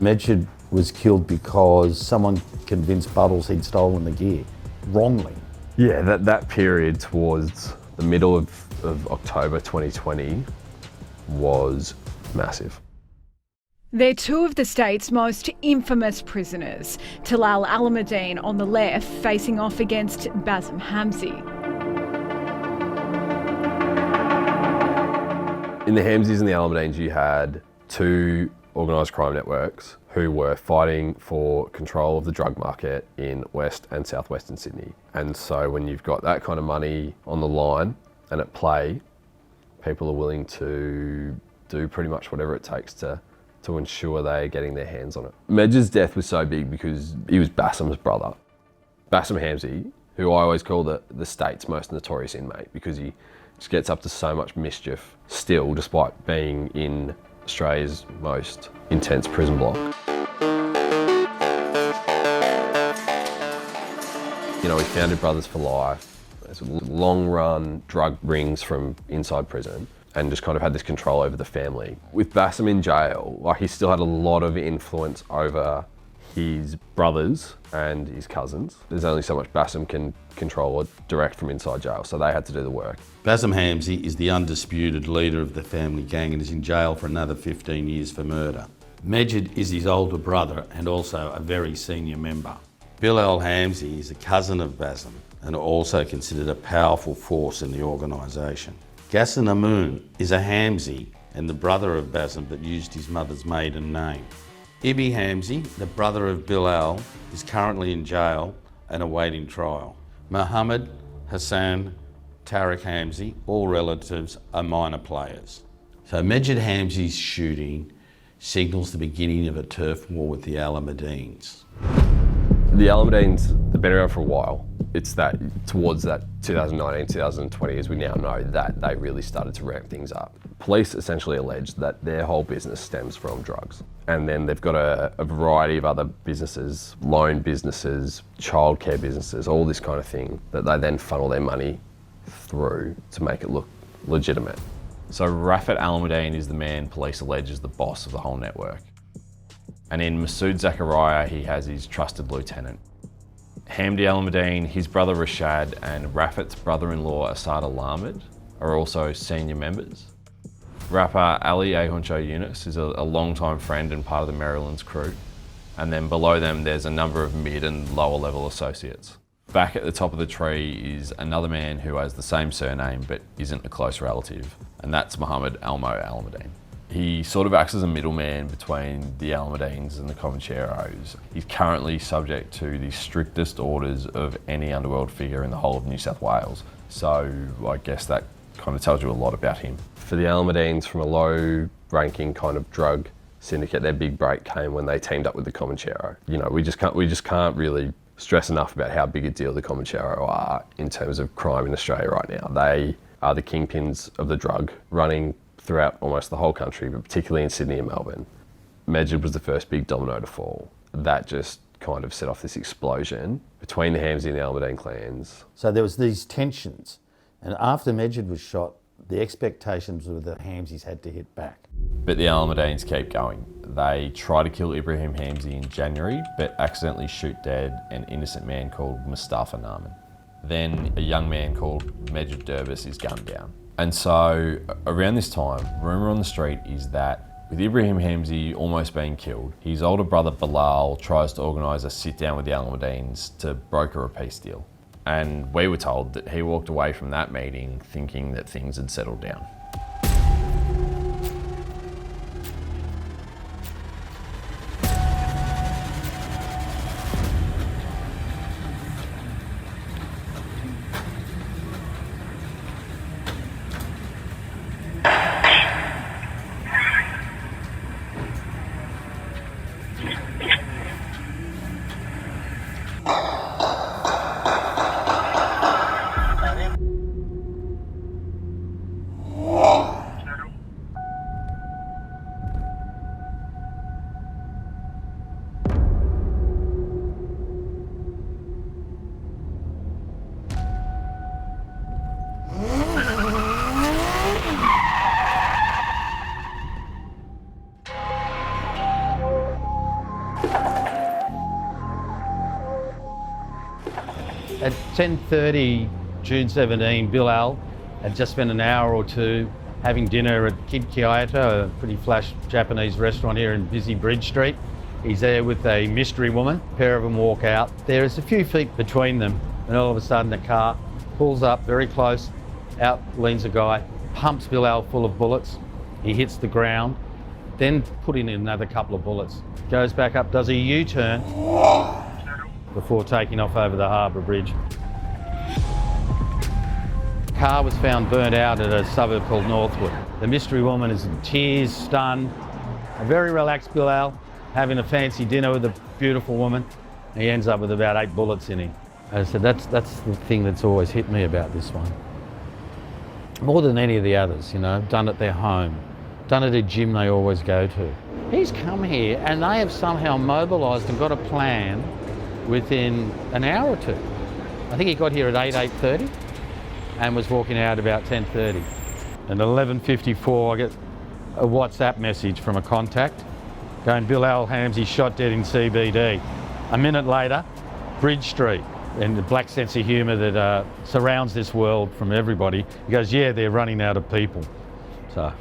Medjid was killed because someone convinced Buttles he'd stolen the gear, wrongly. Yeah, that period towards the middle of October 2020 was massive. They're two of the state's most infamous prisoners. Talal Alameddine on the left, facing off against Bassem Hamzy. In the Hamzys and the Alameddines, you had two organised crime networks who were fighting for control of the drug market in West and Southwestern Sydney. And so when you've got that kind of money on the line and at play, people are willing to do pretty much whatever it takes to ensure they're getting their hands on it. Medjid's death was so big because he was Bassem's brother. Bassem Hamzy, who I always call the state's most notorious inmate because he just gets up to so much mischief still, despite being in Australia's most intense prison block. You know, he founded Brothers for Life. There's long-run drug rings from inside prison, and just kind of had this control over the family. With Bassem in jail, like, he still had a lot of influence over his brothers and his cousins. There's only so much Bassem can control it direct from inside jail, so they had to do the work. Bassem Hamzy is the undisputed leader of the family gang and is in jail for another 15 years for murder. Medjid is his older brother and also a very senior member. Bilal Hamzy is a cousin of Bassem and also considered a powerful force in the organisation. Gassan Amun is a Hamzy and the brother of Bassem but used his mother's maiden name. Ibi Hamzy, the brother of Bilal, is currently in jail and awaiting trial. Mohammed, Hassan, Tariq Hamzy, all relatives, are minor players. So Medjid Hamzy's shooting signals the beginning of a turf war with the Alameddines. The Alameddines, they've been around for a while. It's that towards that 2019, 2020, as we now know, that they really started to ramp things up. Police essentially allege that their whole business stems from drugs. And then they've got a variety of other businesses, loan businesses, childcare businesses, all this kind of thing that they then funnel their money through to make it look legitimate. So Rafat Alameddine is the man police allege is the boss of the whole network. And in Masood Zakaria, he has his trusted lieutenant. Hamdi Alameddine, his brother Rashad, and Rafat's brother-in-law Asad Alamed are also senior members. Rapper Ali Ahuncho Yunus is a long-time friend and part of the Maryland's crew. And then below them, there's a number of mid and lower level associates. Back at the top of the tree is another man who has the same surname but isn't a close relative, and that's Muhammad Elmo Alameddine. He sort of acts as a middleman between the Alameddines and the Comancheros. He's currently subject to the strictest orders of any underworld figure in the whole of New South Wales. So I guess that kind of tells you a lot about him. For the Alameddines, from a low-ranking kind of drug syndicate, their big break came when they teamed up with the Comanchero. You know, we just can't really stress enough about how big a deal the Comanchero are in terms of crime in Australia right now. They are the kingpins of the drug, running throughout almost the whole country, but particularly in Sydney and Melbourne. Medjid was the first big domino to fall. That just kind of set off this explosion between the Hamzy and the Alameddine clans. So there was these tensions, and after Medjid was shot, the expectations were that Hamzys had to hit back. But the Alameddines keep going. They try to kill Ibrahim Hamzy in January, but accidentally shoot dead an innocent man called Mustafa Naaman. Then a young man called Medjid Durbis is gunned down. And so around this time, rumour on the street is that with Ibrahim Hamzy almost being killed, his older brother Bilal tries to organise a sit down with the Alameddines to broker a peace deal. And we were told that he walked away from that meeting thinking that things had settled down. At 10:30, June 17, Bilal had just spent an hour or two having dinner at Kid Kyoto, a pretty flash Japanese restaurant here in busy Bridge Street. He's there with a mystery woman. A pair of them walk out. There is a few feet between them, and all of a sudden the car pulls up very close. Out leans a guy, pumps Bilal full of bullets. He hits the ground, then put in another couple of bullets. Goes back up, does a U-turn before taking off over the Harbour Bridge. Car was found burnt out at a suburb called Northwood. The mystery woman is in tears, stunned. A very relaxed Bilal, having a fancy dinner with a beautiful woman. He ends up with about 8 bullets in him. As I said, that's the thing that's always hit me about this one. More than any of the others, you know, done at their home, done at a gym they always go to. He's come here and they have somehow mobilised and got a plan within an hour or two. I think he got here at 8:30 and was walking out about 10:30. And at 11:54 I get a WhatsApp message from a contact going, Bilal Hamsy shot dead in CBD. A minute later, Bridge Street, and the black sense of humour that surrounds this world from everybody. He goes, yeah, they're running out of people. So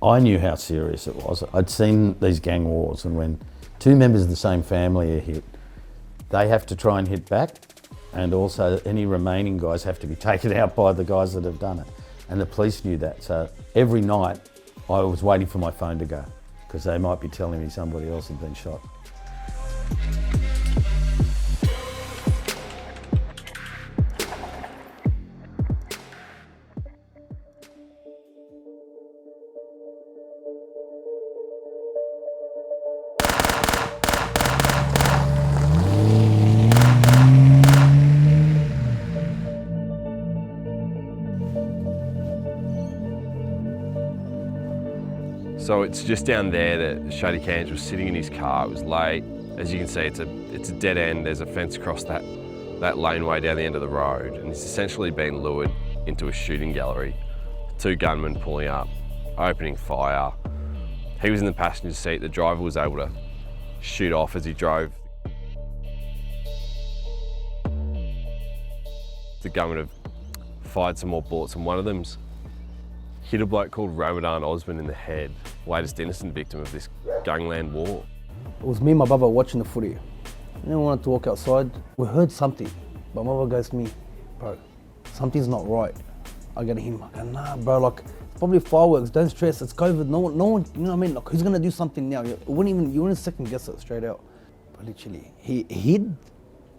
I knew how serious it was. I'd seen these gang wars, and when 2 members of the same family are hit, they have to try and hit back, and also any remaining guys have to be taken out by the guys that have done it. And the police knew that. So every night I was waiting for my phone to go because they might be telling me somebody else had been shot. So it's just down there that Shady Cans was sitting in his car. It was late. As you can see, it's a dead end. There's a fence across that laneway down the end of the road, and he's essentially been lured into a shooting gallery. 2 gunmen pulling up, opening fire. He was in the passenger seat. The driver was able to shoot off as he drove. The gunmen have fired some more bullets, and one of them's hit a bloke called Ramadan Osman in the head, latest innocent victim of this gangland war. It was me and my brother watching the footy. I didn't want to walk outside. We heard something, but my brother goes to me, bro, something's not right. I go to him, I go, nah, bro, like, it's probably fireworks, don't stress, it's COVID, no one, you know what I mean? Like, who's gonna do something now? You wouldn't second guess it straight out. But literally, he hid,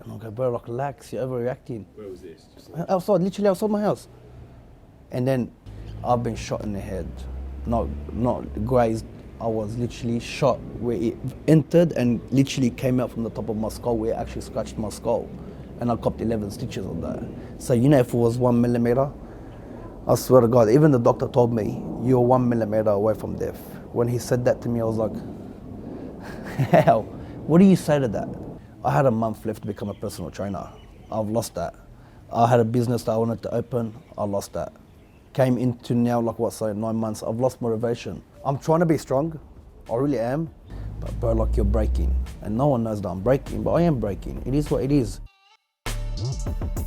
and I go, bro, like, relax, you're overreacting. Where was this? Outside, literally outside my house. And then I've been shot in the head, not grazed. I was literally shot where it entered and literally came out from the top of my skull, where it actually scratched my skull. And I copped 11 stitches on that. So you know, if it was 1 millimeter, I swear to God, even the doctor told me, you're 1 millimeter away from death. When he said that to me, I was like, how? What do you say to that? I had a month left to become a personal trainer. I've lost that. I had a business that I wanted to open, I lost that. Came into now, 9 months, I've lost motivation. I'm trying to be strong, I really am, but bro, like, you're breaking. And no one knows that I'm breaking, but I am breaking. It is what it is.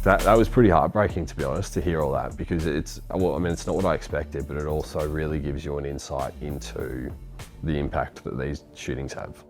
That was pretty heartbreaking, to be honest, to hear all that, because it's not what I expected, but it also really gives you an insight into the impact that these shootings have.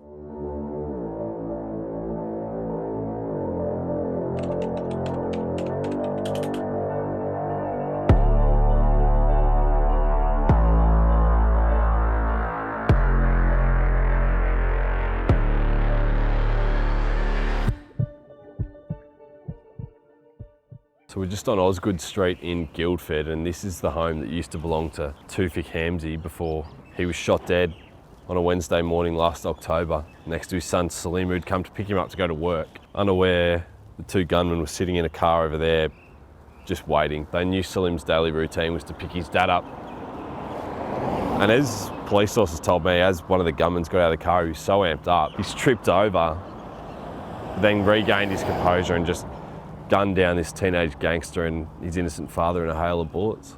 So we're just on Osgood Street in Guildford, and this is the home that used to belong to Tufik Hamzy before he was shot dead on a Wednesday morning last October, next to his son Salim, who'd come to pick him up to go to work. Unaware, the 2 gunmen were sitting in a car over there, just waiting. They knew Salim's daily routine was to pick his dad up. And as police sources told me, as one of the gunmen's got out of the car, he was so amped up, he's tripped over, then regained his composure and just gunned down this teenage gangster and his innocent father in a hail of bullets.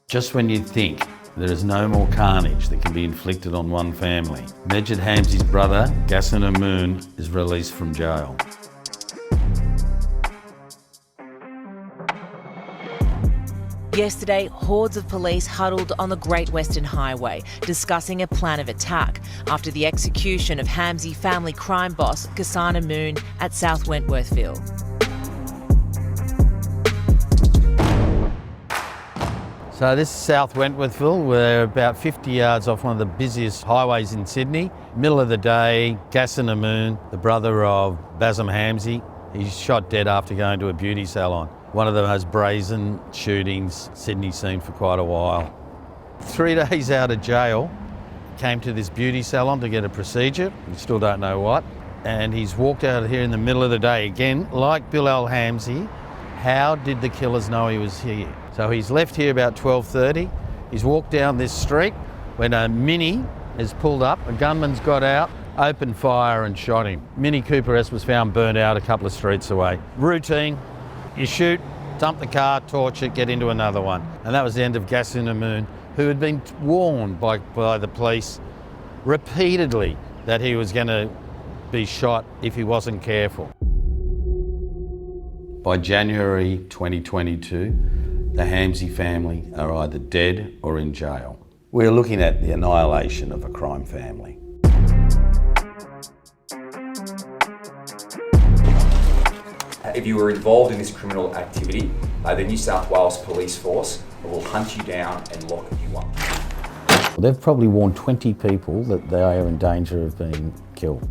Just when you think There is no more carnage that can be inflicted on one family. Majid Hamzy's brother, Ghassan Amoon, is released from jail. Yesterday, hordes of police huddled on the Great Western Highway, discussing a plan of attack after the execution of Hamzy family crime boss Ghassan Amoon at South Wentworthville. So this is South Wentworthville. We're about 50 yards off one of the busiest highways in Sydney. Middle of the day, Ghassan Amoon, the brother of Bassem Hamzy, he's shot dead after going to a beauty salon. One of the most brazen shootings Sydney's seen for quite a while. 3 days out of jail, came to this beauty salon to get a procedure. We still don't know what. And he's walked out here in the middle of the day again, like Bilal Hamzy. How did the killers know he was here? So he's left here about 12:30. He's walked down this street when a Mini is pulled up. A gunman's got out, opened fire and shot him. Mini Cooper S was found burnt out a couple of streets away. Routine. You shoot, dump the car, torch it, get into another one. And that was the end of Ghassan Amoon, who had been warned by the police repeatedly that he was going to be shot if he wasn't careful. By January 2022, the Hamzy family are either dead or in jail. We're looking at the annihilation of a crime family. If you were involved in this criminal activity, the New South Wales Police Force will hunt you down and lock you up. They've probably warned 20 people that they are in danger of being killed.